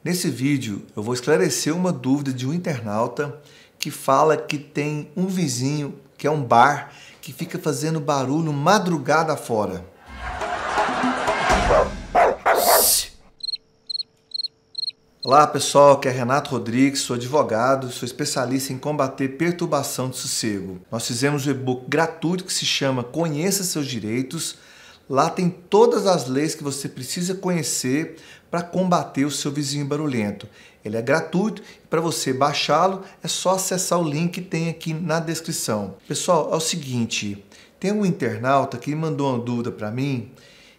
Nesse vídeo eu vou esclarecer uma dúvida de um internauta que fala que tem um vizinho que é um bar que fica fazendo barulho madrugada fora. Olá pessoal, aqui é Renato Rodrigues, sou advogado, sou especialista em combater perturbação de sossego. Nós fizemos um e-book gratuito que se chama Conheça Seus Direitos. Lá tem todas as leis que você precisa conhecer para combater o seu vizinho barulhento. Ele é gratuito e para você baixá-lo é só acessar o link que tem aqui na descrição. Pessoal, é o seguinte, tem um internauta que mandou uma dúvida para mim,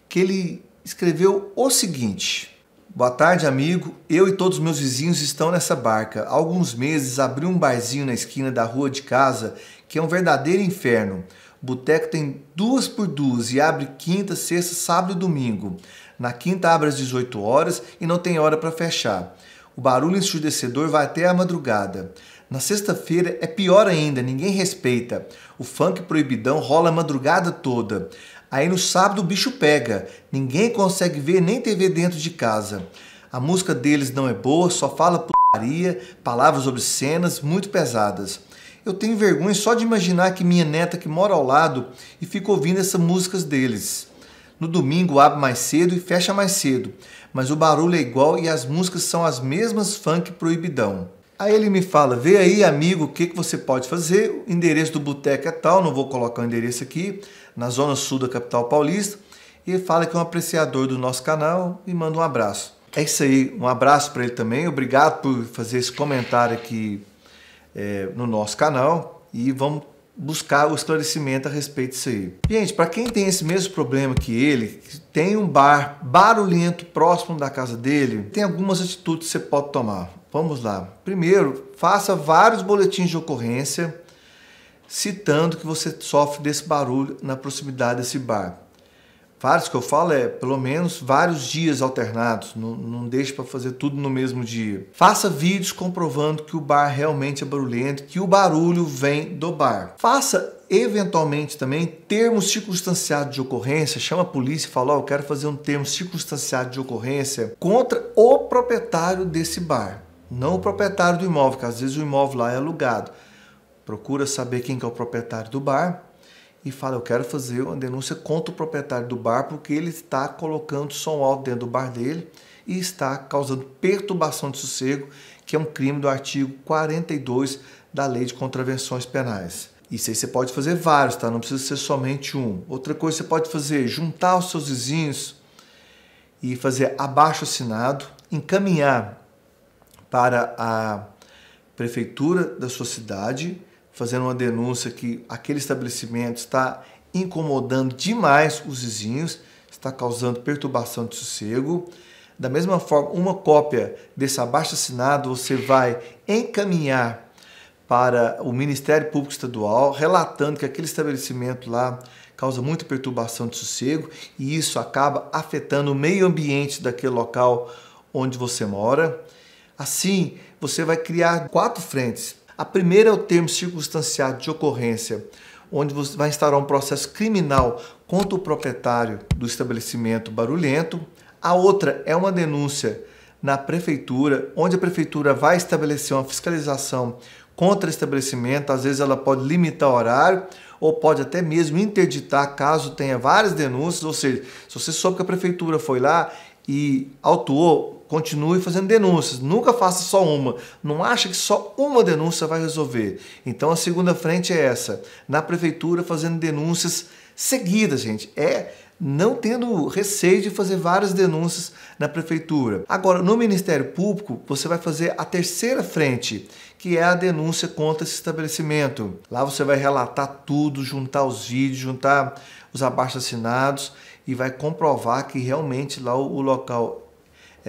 que ele escreveu o seguinte: boa tarde, amigo. Eu e todos os meus vizinhos estão nessa barca. Há alguns meses abri um barzinho na esquina da rua de casa que é um verdadeiro inferno. O boteco tem 2 por 2 e abre quinta, sexta, sábado e domingo. Na quinta abre às 18 horas e não tem hora para fechar. O barulho ensurdecedor vai até a madrugada. Na sexta-feira é pior ainda, ninguém respeita. O funk proibidão rola a madrugada toda. Aí no sábado o bicho pega, ninguém consegue ver nem TV dentro de casa. A música deles não é boa, só fala putaria, palavras obscenas, muito pesadas. Eu tenho vergonha só de imaginar que minha neta que mora ao lado e fica ouvindo essas músicas deles. No domingo abre mais cedo e fecha mais cedo, mas o barulho é igual e as músicas são as mesmas funk proibidão. Aí ele me fala, vê aí amigo, o que você pode fazer, o endereço do boteco é tal, não vou colocar o endereço aqui, na zona sul da capital paulista, e ele fala que é um apreciador do nosso canal e manda um abraço. É isso aí, um abraço para ele também, obrigado por fazer esse comentário aqui no nosso canal e vamos buscar o esclarecimento a respeito disso aí. Gente, para quem tem esse mesmo problema que ele, tem um bar barulhento próximo da casa dele, tem algumas atitudes que você pode tomar. Vamos lá. Primeiro, faça vários boletins de ocorrência citando que você sofre desse barulho na proximidade desse bar. Vários que eu falo pelo menos vários dias alternados, não deixe para fazer tudo no mesmo dia. Faça vídeos comprovando que o bar realmente é barulhento, que o barulho vem do bar. Faça eventualmente também termos circunstanciados de ocorrência, chama a polícia e fala, eu quero fazer um termo circunstanciado de ocorrência contra o proprietário desse bar, não o proprietário do imóvel, porque às vezes o imóvel lá é alugado. Procura saber quem que é o proprietário do bar e fala, eu quero fazer uma denúncia contra o proprietário do bar porque ele está colocando som alto dentro do bar dele e está causando perturbação de sossego, que é um crime do artigo 42 da Lei de Contravenções Penais. Isso aí você pode fazer vários, tá? Não precisa ser somente um. Outra coisa que você pode fazer, juntar os seus vizinhos e fazer abaixo-assinado, encaminhar para a prefeitura da sua cidade, fazendo uma denúncia que aquele estabelecimento está incomodando demais os vizinhos, está causando perturbação de sossego. Da mesma forma, uma cópia desse abaixo-assinado você vai encaminhar para o Ministério Público Estadual, relatando que aquele estabelecimento lá causa muita perturbação de sossego e isso acaba afetando o meio ambiente daquele local onde você mora. Assim, você vai criar 4 frentes. A primeira é o termo circunstanciado de ocorrência, onde você vai instaurar um processo criminal contra o proprietário do estabelecimento barulhento. A outra é uma denúncia na prefeitura, onde a prefeitura vai estabelecer uma fiscalização contra o estabelecimento. Às vezes ela pode limitar o horário ou pode até mesmo interditar caso tenha várias denúncias. Ou seja, se você soube que a prefeitura foi lá e autuou, continue fazendo denúncias, nunca faça só uma, não acha que só uma denúncia vai resolver. Então a segunda frente é essa, na prefeitura fazendo denúncias seguidas, gente, não tendo receio de fazer várias denúncias na prefeitura. Agora, no Ministério Público, você vai fazer a terceira frente, que é a denúncia contra esse estabelecimento. Lá você vai relatar tudo, juntar os vídeos, juntar os abaixo-assinados e vai comprovar que realmente lá o local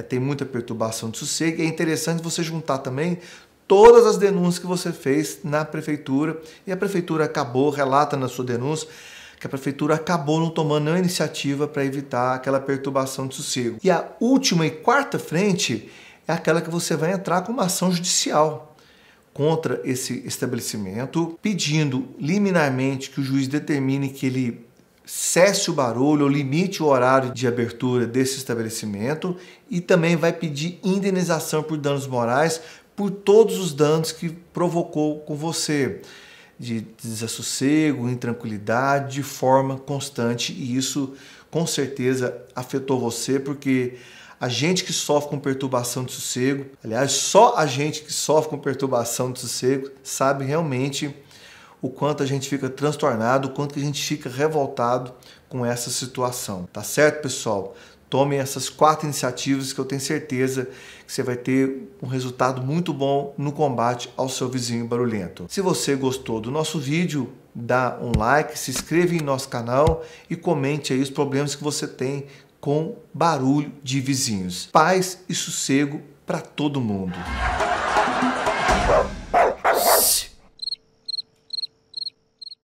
tem muita perturbação de sossego. É interessante você juntar também todas as denúncias que você fez na prefeitura e a prefeitura acabou, relata na sua denúncia, que a prefeitura acabou não tomando nenhuma iniciativa para evitar aquela perturbação de sossego. E a última e quarta frente é aquela que você vai entrar com uma ação judicial contra esse estabelecimento, pedindo liminarmente que o juiz determine que ele cesse o barulho ou limite o horário de abertura desse estabelecimento e também vai pedir indenização por danos morais por todos os danos que provocou com você, de desassossego, intranquilidade, de forma constante, e isso com certeza afetou você, porque a gente que sofre com perturbação de sossego, aliás, só a gente que sofre com perturbação de sossego sabe realmente o quanto a gente fica transtornado, o quanto que a gente fica revoltado com essa situação. Tá certo, pessoal? Tomem essas 4 iniciativas que eu tenho certeza que você vai ter um resultado muito bom no combate ao seu vizinho barulhento. Se você gostou do nosso vídeo, dá um like, se inscreva em nosso canal e comente aí os problemas que você tem com barulho de vizinhos. Paz e sossego para todo mundo.